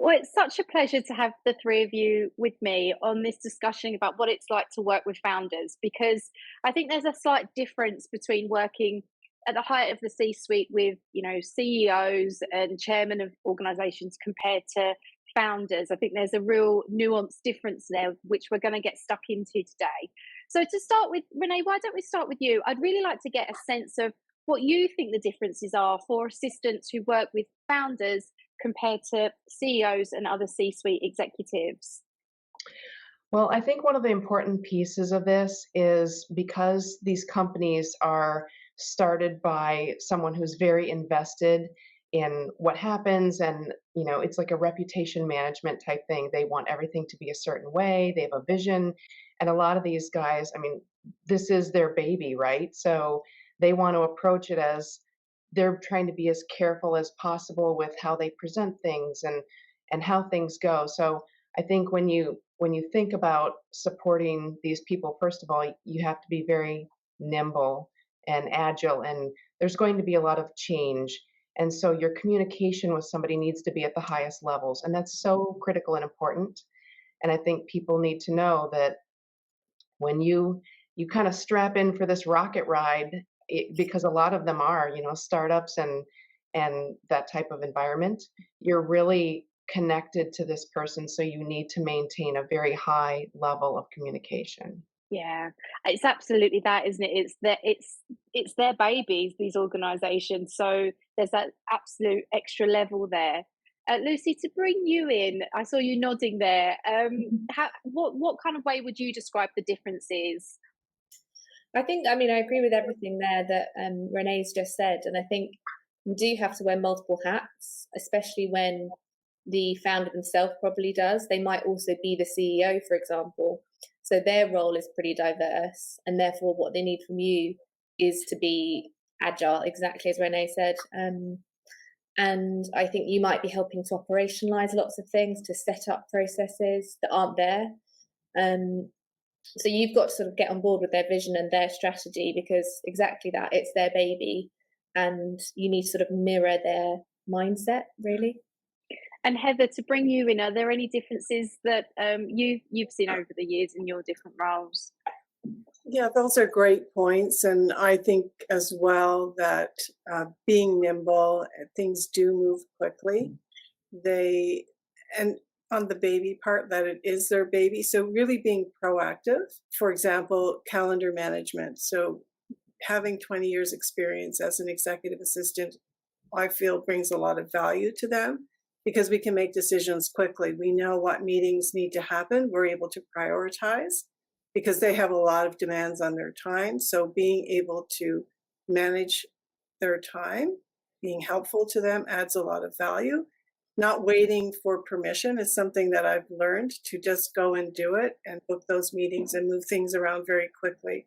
Well, it's such a pleasure to have the three of you with me on this discussion about what it's like to work with founders, because I think there's a slight difference between working at the height of the C-suite with, CEOs and chairmen of organizations compared to founders. I think there's a real nuanced difference there, which we're going to get stuck into today. So to start with, Renee, why don't we start with you? I'd really like to get a sense of what you think the differences are for assistants who work with founders compared to CEOs and other C-suite executives? Well, I think one of the important pieces of this is because these companies are started by someone who's very invested in what happens, and it's like a reputation management type thing. They want everything to be a certain way. They have a vision, and a lot of these guys, I mean, this is their baby, right? So they want to approach it as they're trying to be as careful as possible with how they present things and how things go. So I think when you think about supporting these people, first of all, you have to be very nimble and agile, and there's going to be a lot of change. And so your communication with somebody needs to be at the highest levels, and that's so critical and important. And I think people need to know that when you kind of strap in for this rocket ride, because a lot of them are, startups and that type of environment, you're really connected to this person, so you need to maintain a very high level of communication. Yeah, it's absolutely that, isn't it? It's their babies, these organisations. So there's that absolute extra level there. Lucy, to bring you in, I saw you nodding there. What kind of way would you describe the differences? I mean, I agree with everything there that Renee's just said. And I think you do have to wear multiple hats, especially when the founder themselves probably does. They might also be the CEO, for example. So their role is pretty diverse. And therefore, what they need from you is to be agile, exactly as Renee said. And I think you might be helping to operationalize lots of things, to set up processes that aren't there. So you've got to sort of get on board with their vision and their strategy, because exactly that, it's their baby, and you need to sort of mirror their mindset, really. And Heather, to bring you in, are there any differences that you've seen over the years in your different roles? Yeah, those are great points. And I think as well that being nimble, things do move quickly. And on the baby part, that it is their baby. So really being proactive, for example, calendar management. So having 20 years experience as an executive assistant, I feel brings a lot of value to them, because we can make decisions quickly. We know what meetings need to happen. We're able to prioritize because they have a lot of demands on their time. So being able to manage their time, being helpful to them adds a lot of value. Not waiting for permission is something that I've learned to just go and do it and book those meetings and move things around very quickly.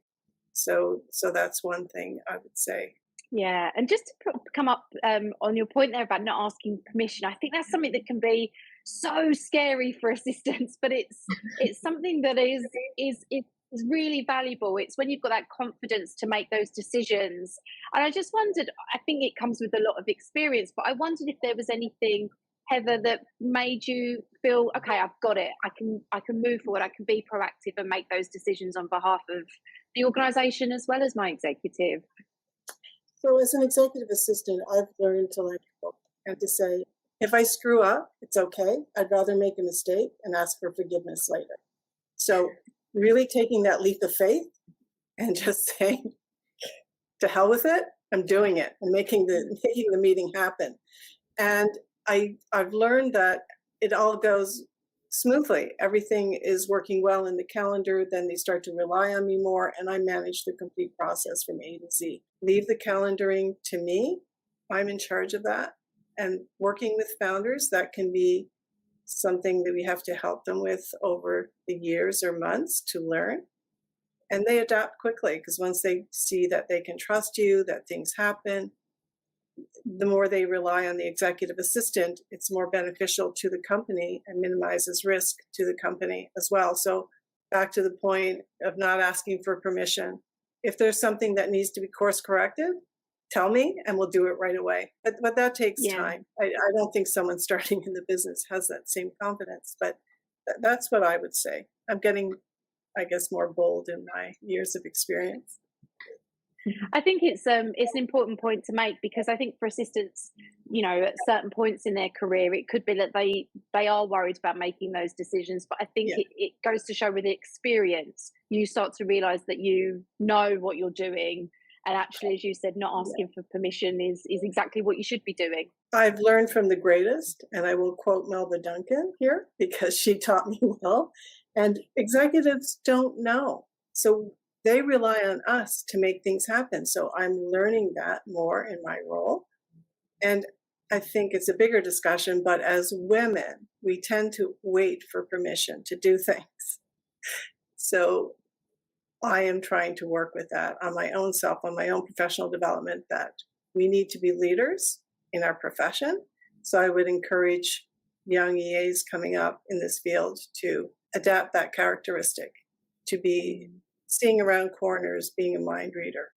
So that's one thing I would say. Yeah, and just to come up on your point there about not asking permission, I think that's something that can be so scary for assistants, but it's something that is really valuable. It's when you've got that confidence to make those decisions. And I just wondered, I think it comes with a lot of experience, but I wondered if there was anything, Heather, that made you feel, okay, I've got it. I can move forward. I can be proactive and make those decisions on behalf of the organisation as well as my executive. So as an executive assistant, I've learned to let go and to say, if I screw up, it's okay. I'd rather make a mistake and ask for forgiveness later. So really taking that leap of faith and just saying, to hell with it, I'm doing it and making the meeting happen. And I've learned that it all goes smoothly. Everything is working well in the calendar. Then they start to rely on me more, and I manage the complete process from A to Z. Leave the calendaring to me. I'm in charge of that. And working with founders, that can be something that we have to help them with over the years or months to learn. And they adapt quickly, because once they see that they can trust you, that things happen, the more they rely on the executive assistant, it's more beneficial to the company and minimizes risk to the company as well. So back to the point of not asking for permission. If there's something that needs to be course corrected, tell me and we'll do it right away. But that takes Yeah. time. I don't think someone starting in the business has that same confidence, but that's what I would say. I'm getting, I guess, more bold in my years of experience. I think it's an important point to make, because I think for assistants, at certain points in their career, it could be that they are worried about making those decisions. But I think Yeah. it goes to show with the experience, you start to realize that you know what you're doing. And actually, as you said, not asking for permission is exactly what you should be doing. I've learned from the greatest, and I will quote Melba Duncan here because she taught me well. And executives don't know. So they rely on us to make things happen. So I'm learning that more in my role. And I think it's a bigger discussion, but as women, we tend to wait for permission to do things. So I am trying to work with that on my own self, on my own professional development, that we need to be leaders in our profession. So I would encourage young EAs coming up in this field to adapt that characteristic, to be seeing around corners, being a mind reader.